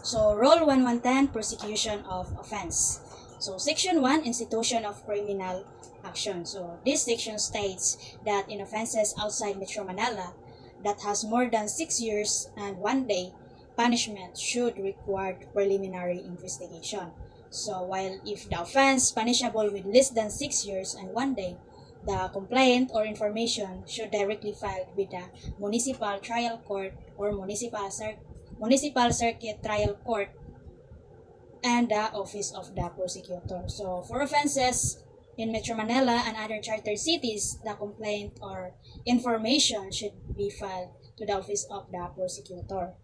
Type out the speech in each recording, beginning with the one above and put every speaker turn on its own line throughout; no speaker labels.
So, Rule 1110, Prosecution of Offense. So, Section 1, Institution of Criminal Action. So, this section states that in offenses outside Metro Manila that has more than 6 years and 1 day, punishment should require preliminary investigation. So, while if the offense punishable with less than 6 years and 1 day, the complaint or information should directly filed with the municipal trial court or municipal circuit trial court and the office of the prosecutor. So for offenses in Metro Manila and other chartered cities, the complaint or information should be filed to the office of the prosecutor.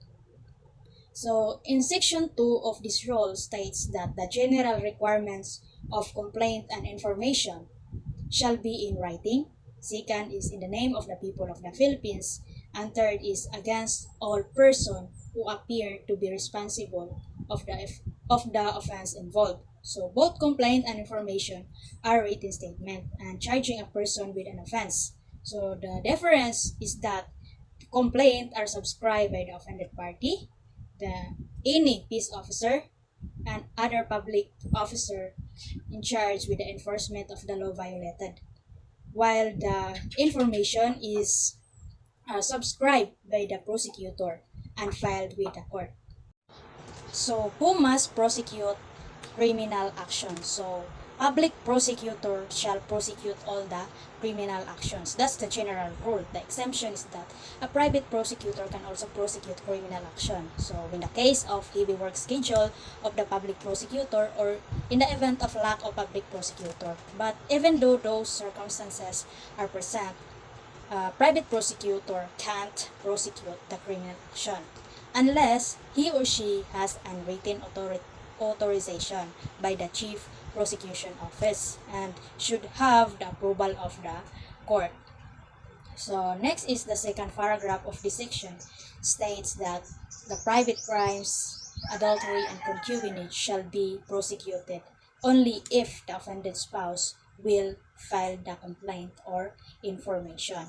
So in section 2 of this rule states that the general requirements of complaint and information shall be in writing. Second is in the name of the people of the Philippines. And third is against all person who appear to be responsible of the offense involved. So both complaint and information are written statement and charging a person with an offense. So the difference is that complaint are subscribed by the offended party, any peace officer, and other public officer in charge with the enforcement of the law violated, while the information is subscribed by the prosecutor and filed with the court. So, who must prosecute criminal action? So, public prosecutor shall prosecute all the criminal actions. That's the general rule. The exemption is that a private prosecutor can also prosecute criminal action. So, in the case of heavy work schedule of the public prosecutor or in the event of lack of public prosecutor. But even though those circumstances are present, private prosecutor can't prosecute the criminal action unless he or she has unwritten authorization by the Chief Prosecution Office and should have the approval of the court. So next is the second paragraph of this section states that the private crimes, adultery and concubinage shall be prosecuted only if the offended spouse will file the complaint or information.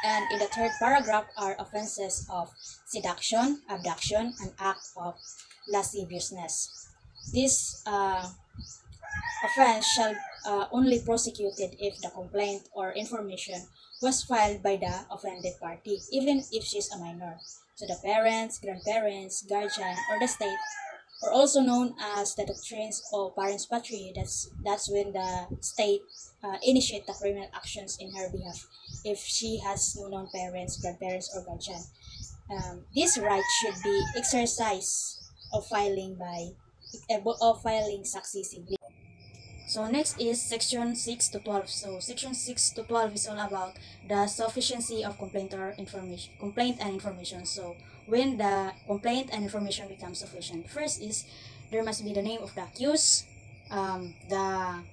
And in the third paragraph are offenses of seduction, abduction, and act of lasciviousness. This offense shall only prosecuted if the complaint or information was filed by the offended party, even if she is a minor. So the parents, grandparents, guardian, or the state, or also known as the doctrines of parens patriae. That's when the state initiate the criminal actions in her behalf if she has no known parents, grandparents, or guardian. This right should be exercised of filing successively. So next is section 6 to 12. So section 6 to 12 is all about the sufficiency of complaint and information. So when the complaint and information becomes sufficient, first is there must be the name of the accused, the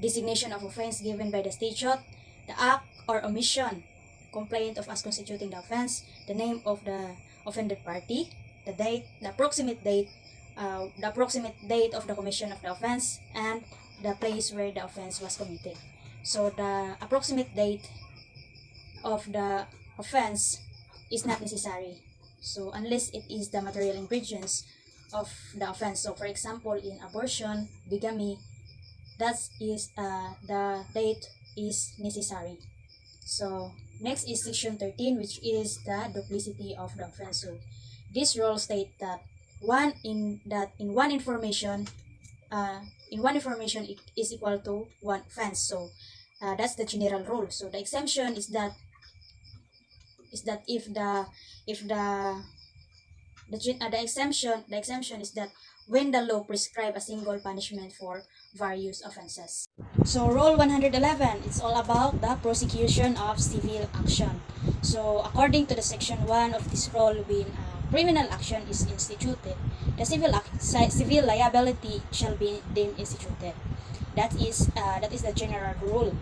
designation of offense given by the statute, the act or omission complaint of as constituting the offense, the name of the offended party, the date, the approximate date of the commission of the offense, and the place where the offense was committed. So the approximate date of the offense is not necessary. So unless it is the material ingredients of the offense. So for example, in abortion, bigamy, that is the date is necessary. So next is section 13, which is the duplicity of the offense. So this rule states that in one information it is equal to one offense. So that's the general rule. So the exemption is that if the exemption is that when the law prescribe a single punishment for various offenses. So Rule 111, it's all about the prosecution of civil action. So according to the section 1 of this rule, when criminal action is instituted, the civil liability shall be deemed instituted. That is the general rule.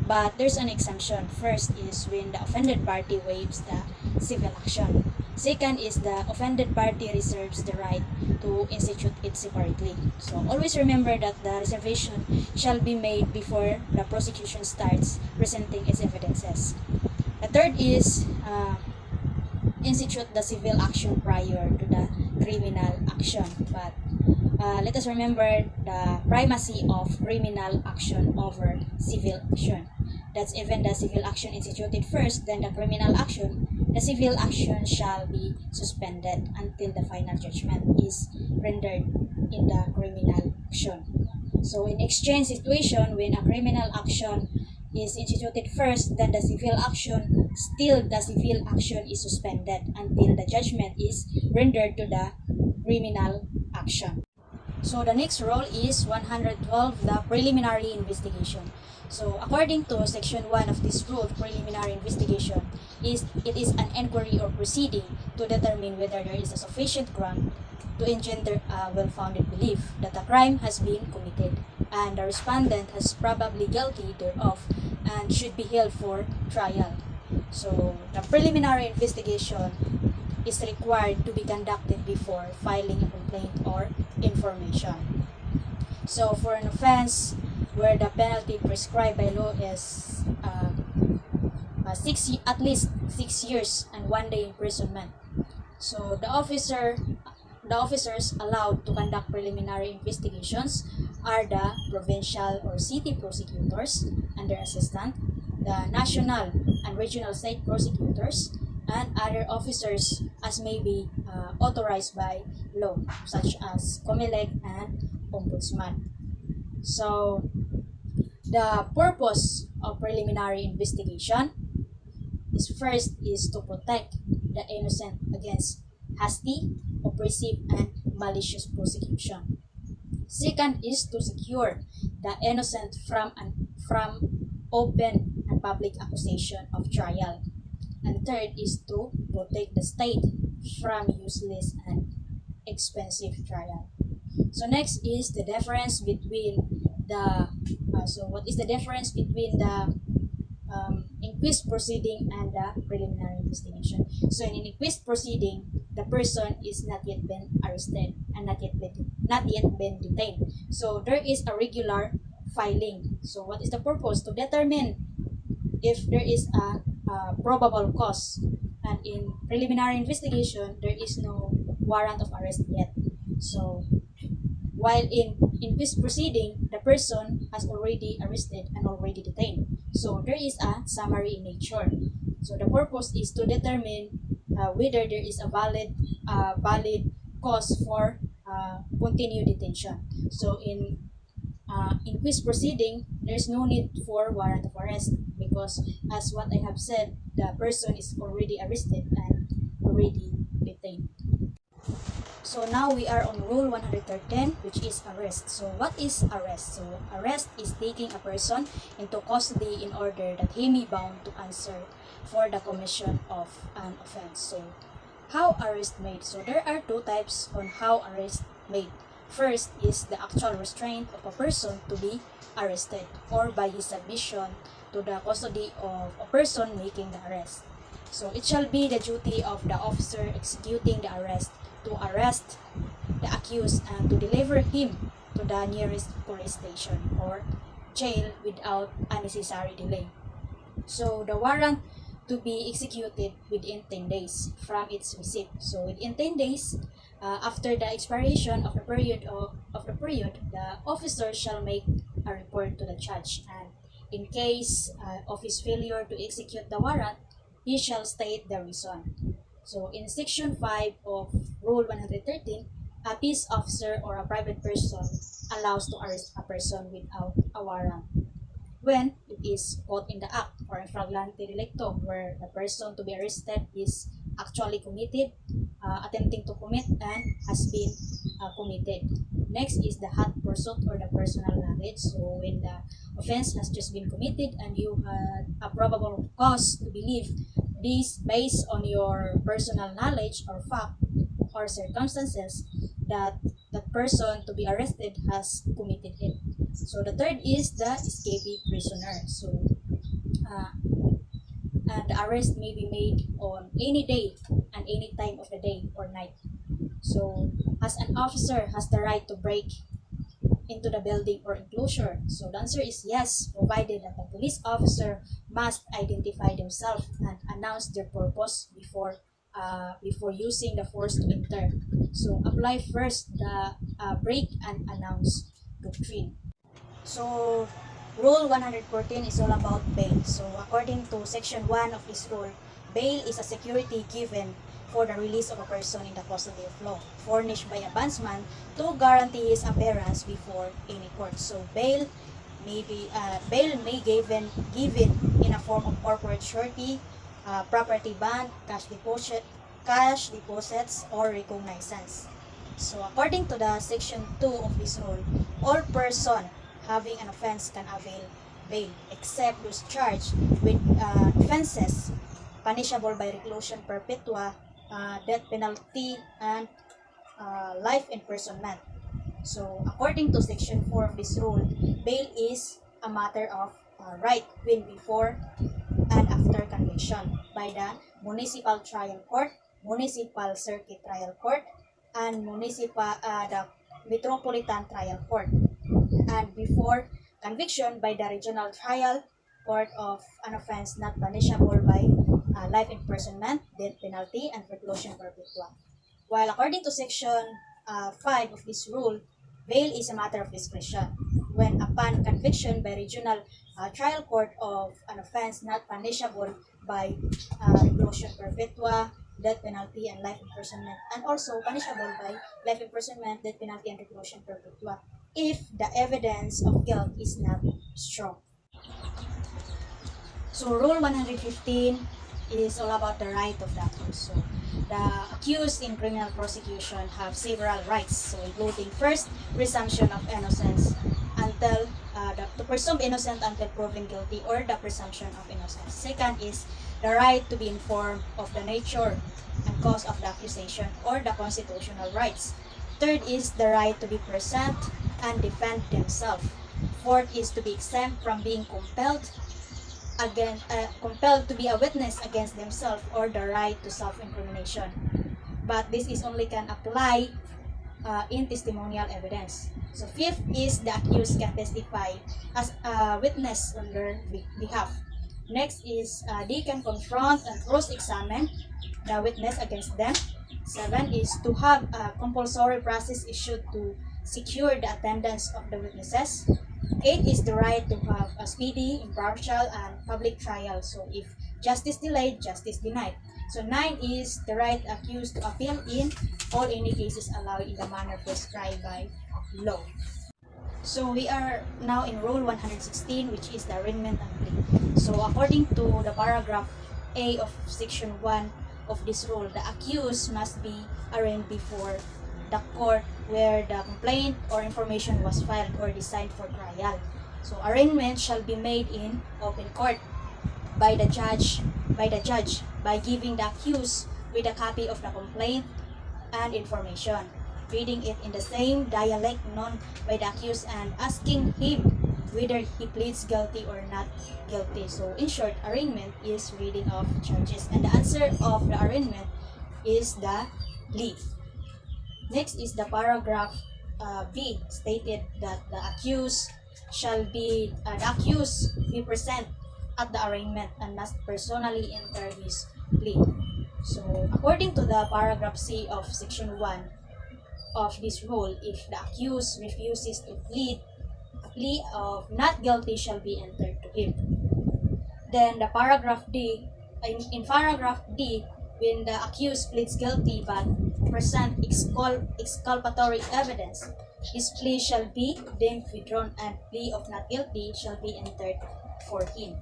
But there's an exemption. First is when the offended party waives the civil action. Second is the offended party reserves the right to institute it separately. So always remember that the reservation shall be made before the prosecution starts presenting its evidences. The third is institute the civil action prior to the criminal action. But let us remember the primacy of criminal action over civil action. That's even the civil action instituted first, then the criminal action. The civil action shall be suspended until the final judgment is rendered in the criminal action. So in exchange situation, when a criminal action is instituted first, then the civil action, still the civil action is suspended until the judgment is rendered to the criminal action. So the next rule is 112, the preliminary investigation. So according to section 1 of this rule, preliminary investigation it is an inquiry or proceeding to determine whether there is a sufficient ground to engender a well-founded belief that a crime has been committed and the respondent has probably guilty thereof and should be held for trial. So the preliminary investigation is required to be conducted before filing a complaint or information. So for an offense where the penalty prescribed by law is at least 6 years and 1 day imprisonment. So the officers allowed to conduct preliminary investigations are the provincial or city prosecutors and their assistant, the national and regional state prosecutors, and other officers as may be authorized by law, such as COMELEC and Ombudsman. So the purpose of preliminary investigation is to protect the innocent against hasty, oppressive, and malicious prosecution. Second is to secure the innocent from open and public accusation of trial. And third is to protect the state from useless and expensive trial. So next is the difference between the what is the difference between the inquest proceeding and the preliminary investigation? So in an inquest proceeding, the person is not yet been arrested and not yet been detained. So there is a regular filing. So what is the purpose? To determine if there is a probable cause. And in preliminary investigation, there is no warrant of arrest yet. So while in this proceeding, the person has already arrested and already detained. So there is a summary in nature. So the purpose is to determine whether there is a valid cause for continued detention. So in this proceeding, there's no need for warrant of arrest because, as what I have said, the person is already arrested and already detained. So now we are on rule 113, which is arrest. So what is arrest? So arrest is taking a person into custody in order that he may be bound to answer for the commission of an offense. So how arrest made? So there are two types on how arrest made. First is the actual restraint of a person to be arrested or by his submission to the custody of a person making the arrest. So it shall be the duty of the officer executing the arrest to arrest the accused and to deliver him to the nearest police station or jail without unnecessary delay. So the warrant to be executed within 10 days from its receipt. So within 10 days, after the expiration of the period, the officer shall make a report to the judge, and in case of his failure to execute the warrant, he shall state the reason. So in section 5 of rule 113, a peace officer or a private person allows to arrest a person without a warrant when it is caught in the act or in flagrante delicto, where the person to be arrested is actually committed, attempting to commit, and has been committed. Next is the hot pursuit or the personal knowledge. So when the offense has just been committed and you had a probable cause to believe this based on your personal knowledge or fact or circumstances that the person to be arrested has committed it. So the third is the escapee prisoner. So the arrest may be made on any day and any time of the day or night. So as an officer has the right to break into the building or enclosure. So the answer is yes, provided that the police officer must identify themselves and announce their purpose before before using the force to enter. So apply first the break and announce doctrine. So Rule 114 is all about bail. So according to Section 1 of this rule, bail is a security given for the release of a person in the custody of law, furnished by a bondsman to guarantee his appearance before any court. So bail may given in a form of corporate surety, property bond, cash deposits, or recognizance. So according to the Section 2 of this rule, all person having an offense can avail bail except those charged with offenses punishable by reclusion perpetua, death penalty, and life imprisonment. So according to Section 4 of this rule, bail is a matter of right when before and after conviction by the municipal trial court, municipal circuit trial court, and the metropolitan trial court, and before conviction by the regional trial court of an offense not punishable by life imprisonment, death penalty, and reclusion perpetua. While according to Section 5 of this rule, bail is a matter of discretion when upon conviction by regional trial court of an offense not punishable by reclusion perpetua, death penalty, and life imprisonment, and also punishable by life imprisonment, death penalty, and reclusion perpetua if the evidence of guilt is not strong. So Rule 115 is all about the right of the accused. So the accused in criminal prosecution have several rights, so including first, presumption of innocence until to presume innocent until proven guilty, or the presumption of innocence. Second is the right to be informed of the nature and cause of the accusation, or the constitutional rights. Third is the right to be present and defend themselves. Fourth is to be exempt from being compelled to be a witness against themselves, or the right to self-incrimination. But this is only can apply in testimonial evidence. So fifth is the accused can testify as a witness on their behalf. Next is they can confront and cross-examine the witness against them. 7 is to have a compulsory process issued to secure the attendance of the witnesses. 8 is the right to have a speedy, impartial, and public trial. So if justice delayed, justice denied. So 9 is the right accused to appeal in all any cases allowed in the manner prescribed by law. So we are now in Rule 116, which is the arraignment and plea. So according to the paragraph A of Section 1 of this rule, the accused must be arraigned before the court where the complaint or information was filed or designed for trial. So arraignment shall be made in open court by the judge by giving the accused with a copy of the complaint and information, reading it in the same dialect known by the accused, and asking him whether he pleads guilty or not guilty. So in short, arraignment is reading of charges, and the answer of the arraignment is the plea. Next is the paragraph B, stated that the accused be present at the arraignment and must personally enter his plea. So according to the paragraph C of Section 1 of this rule, if the accused refuses to plead, a plea of not guilty shall be entered to him. Then the paragraph D, in paragraph D, when the accused pleads guilty but present exculpatory evidence, his plea shall be deemed withdrawn and plea of not guilty shall be entered for him.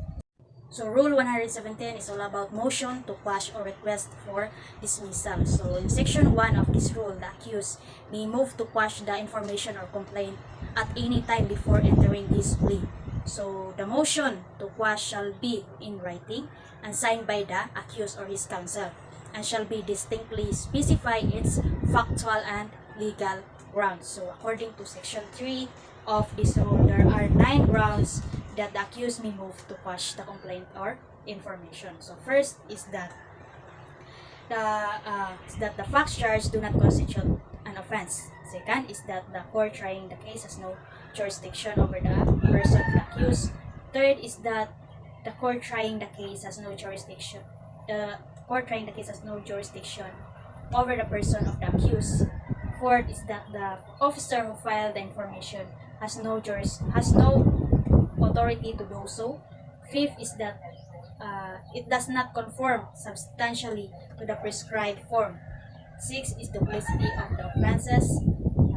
So Rule 117 is all about motion to quash or request for dismissal. So in Section 1 of this rule, the accused may move to quash the information or complaint at any time before entering his plea. So the motion to quash shall be in writing and signed by the accused or his counsel, and shall be distinctly specify its factual and legal grounds. So according to Section 3 of this rule, there are 9 grounds that the accused may move to quash the complaint or information. So first is that the facts charged do not constitute an offense. Second is that the court trying the case has no jurisdiction over the person of the accused. Third is that the court trying the case has no jurisdiction. court trying the case has no jurisdiction over the person of the accused. Fourth is that the officer who filed the information has no authority to do so. Fifth is that it does not conform substantially to the prescribed form. Six is duplicity of the offenses.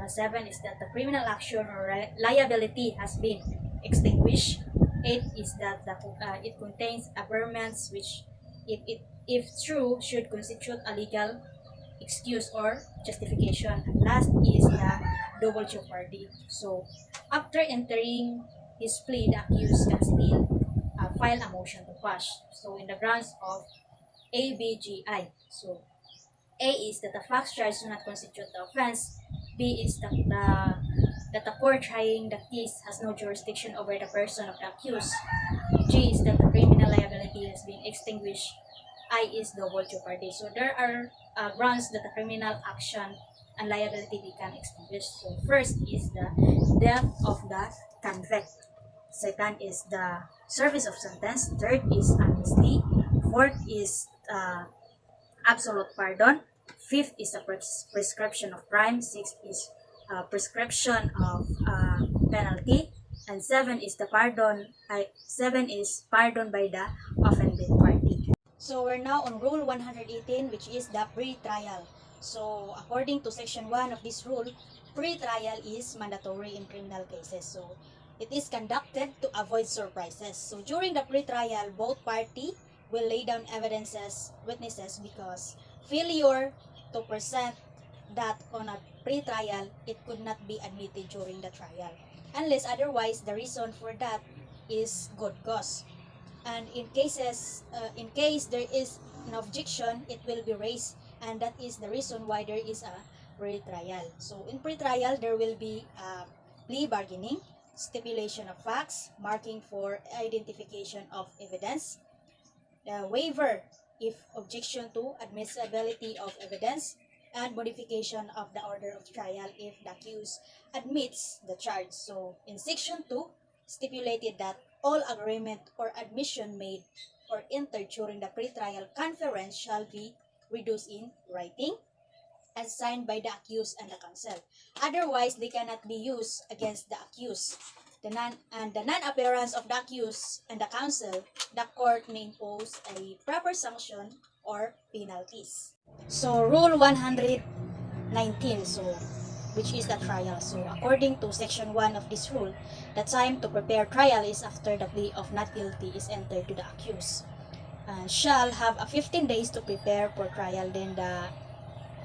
Seven is that the criminal action or liability has been extinguished. Eight is that it contains aberrations which, if true, should constitute a legal excuse or justification. And last is the double jeopardy. So, after entering his plea, the accused can still file a motion to quash. So, in the grounds of ABGI. So, A is that the facts charged do not constitute the offense. B is that the court trying the case has no jurisdiction over the person of the accused. G is that the criminal liability has been extinguished. I is double jeopardy. So there are grounds that the criminal action and liability become extinguished. So first is the death of the convict. Second is the service of sentence. Third is amnesty. Fourth is absolute pardon. Fifth is the prescription of crime. Sixth is prescription of penalty. And seven is pardon by the offended party. So we're now on Rule 118, which is the pre-trial. So according to Section 1 of this rule, pre-trial is mandatory in criminal cases. So it is conducted to avoid surprises. So during the pre-trial, both parties will lay down witnesses, because failure to present that on a pre-trial, it could not be admitted during the trial, unless otherwise the reason for that is good cause. And in case there is an objection, it will be raised, and that is the reason why there is a pre-trial. So in pre-trial, there will be plea bargaining, stipulation of facts, marking for identification of evidence, waiver if objection to admissibility of evidence, and modification of the order of trial if the accused admits the charge. So in Section 2, stipulated that all agreement or admission made or entered during the pre-trial conference shall be reduced in writing and signed by the accused and the counsel. Otherwise, they cannot be used against the accused. The non-appearance of the accused and the counsel, the court may impose a proper sanction or penalties. So, Rule 119, which is the trial. So, according to Section 1 of this rule, the time to prepare trial is after the plea of not guilty is entered to the accused. Shall have 15 days to prepare for trial. Then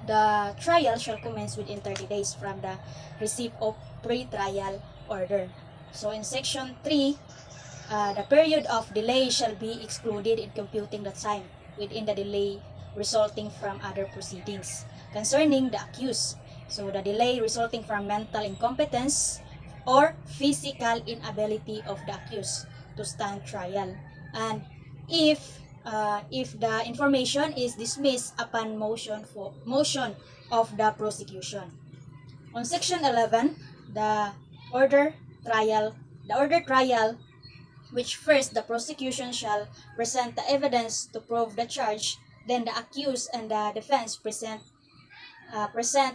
the trial shall commence within 30 days from the receipt of pre-trial order. So in Section 3, the period of delay shall be excluded in computing the time within the delay resulting from other proceedings concerning the accused. So the delay resulting from mental incompetence or physical inability of the accused to stand trial. And if the information is dismissed upon motion of the prosecution. On Section 11, the order trial, which first the prosecution shall present the evidence to prove the charge, then the accused and the defense present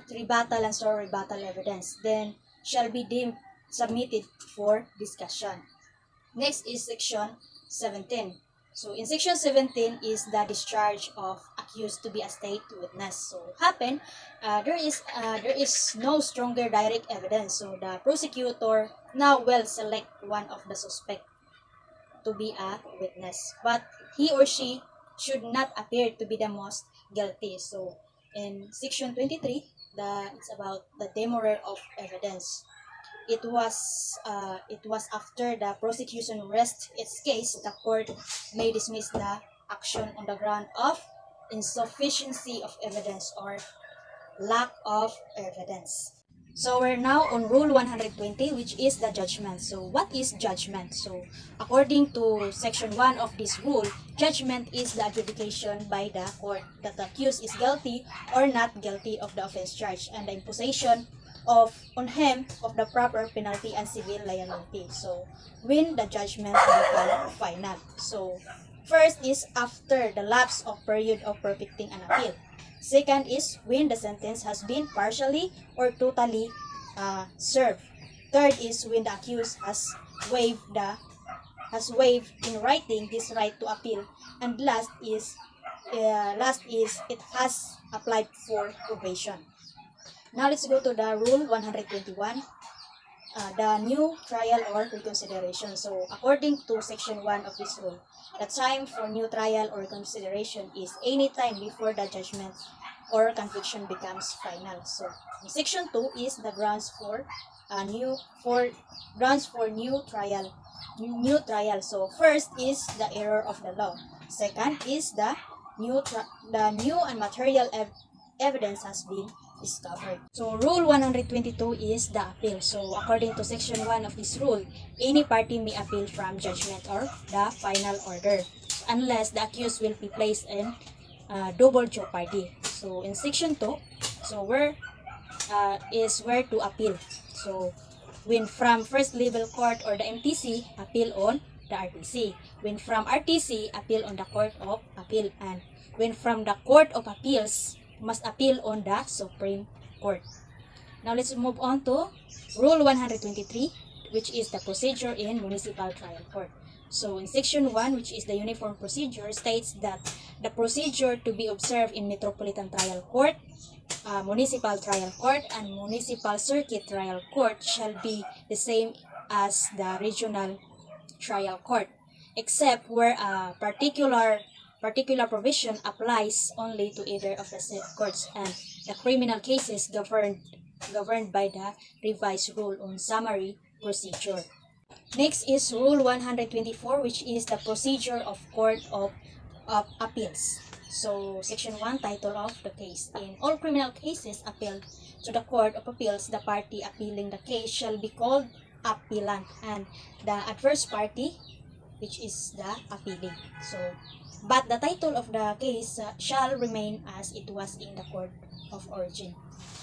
rebuttal and rebuttal evidence, then shall be deemed submitted for discussion. Next is Section 17. So in Section 17 is the discharge of accused to be a state witness. So there is no stronger direct evidence. So the prosecutor now will select one of the suspect to be a witness, but he or she should not appear to be the most guilty. So in Section 23, it's about the demurrer of evidence. It was after the prosecution rests its case, the court may dismiss the action on the ground of insufficiency of evidence or lack of evidence. So we're now on Rule 120, which is the judgment. So what is judgment? So according to Section 1 of this rule, judgment is the adjudication by the court that the accused is guilty or not guilty of the offense charged, and the imposition on him of the proper penalty and civil liability. So when the judgment become final. So First is after the lapse of period of perfecting an appeal. Second is when the sentence has been partially or totally served. Third is when the accused has waived in writing his right to appeal, and last is it has applied for probation. Now let's go to the rule 121, the new trial or reconsideration. So according to section 1 of this rule, the time for new trial or reconsideration is any time before the judgment or conviction becomes final. So section 2 is the grounds for new trial. So first is the error of the law. Second is the new and material evidence has been discovered. So rule 122 is the appeal. So according to section 1 of this rule, any party may appeal from judgment or the final order unless the accused will be placed in double jeopardy. So in section 2, so where to appeal. So when from first level court or the MTC, appeal on the RTC. When from RTC, appeal on the Court of Appeal. And when from the Court of Appeals, must appeal on the Supreme Court. Now let's move on to Rule 123, which is the procedure in municipal trial court. So in section 1, which is the uniform procedure, states that the procedure to be observed in Metropolitan Trial Court, Municipal Trial Court, and Municipal Circuit Trial Court shall be the same as the Regional Trial Court, except where a particular provision applies only to either of the said courts, and the criminal cases governed by the revised rule on summary procedure. Next is Rule 124, which is the procedure of Court of Appeals. So, Section 1, title of the case. In all criminal cases appealed to the Court of Appeals, the party appealing the case shall be called appellant, and the adverse party, which is the appealing. So, but the title of the case shall remain as it was in the court of origin.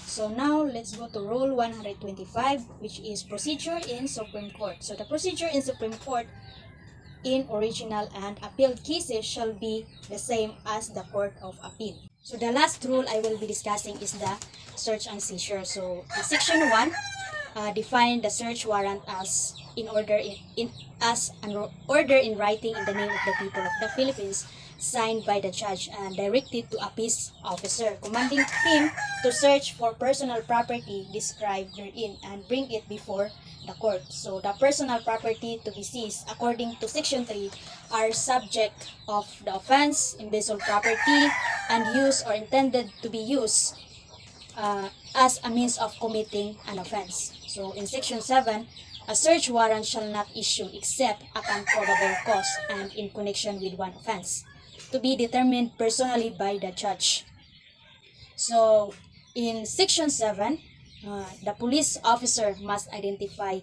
So now let's go to Rule 125, which is procedure in Supreme Court. So the procedure in Supreme Court in original and appealed cases shall be the same as the Court of Appeal. So the last rule I will be discussing is the search and seizure. So in Section 1, define the search warrant as an order in writing in the name of the people of the Philippines, signed by the judge and directed to a peace officer, commanding him to search for personal property described therein and bring it before the court. So the personal property to be seized according to Section 3 are subject of the offense, embezzled property, and used or intended to be used as a means of committing an offense. So in Section 7, a search warrant shall not issue except upon probable cause and in connection with one offense, to be determined personally by the judge. So in Section 7, the police officer must identify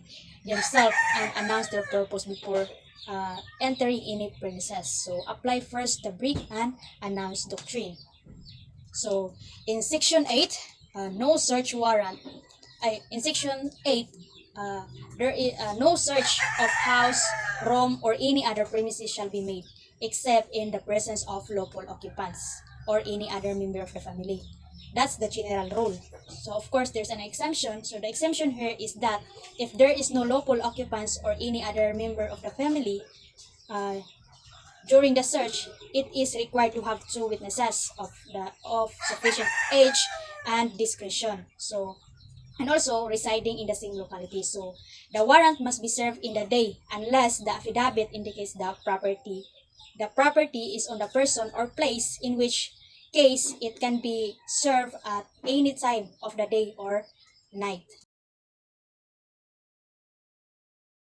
themselves and announce their purpose before entering any premises. So apply first the brief and announce doctrine. So in Section 8, no search warrant. In Section 8, there is no search of house, room, or any other premises shall be made, except in the presence of lawful occupants or any other member of the family. That's the general rule. So of course there's an exemption. So the exemption here is that if there is no lawful occupants or any other member of the family during the search, it is required to have two witnesses of sufficient age and discretion. So and also residing in the same locality. So the warrant must be served in the day unless the affidavit indicates the property is on the person or place, in which case it can be served at any time of the day or night.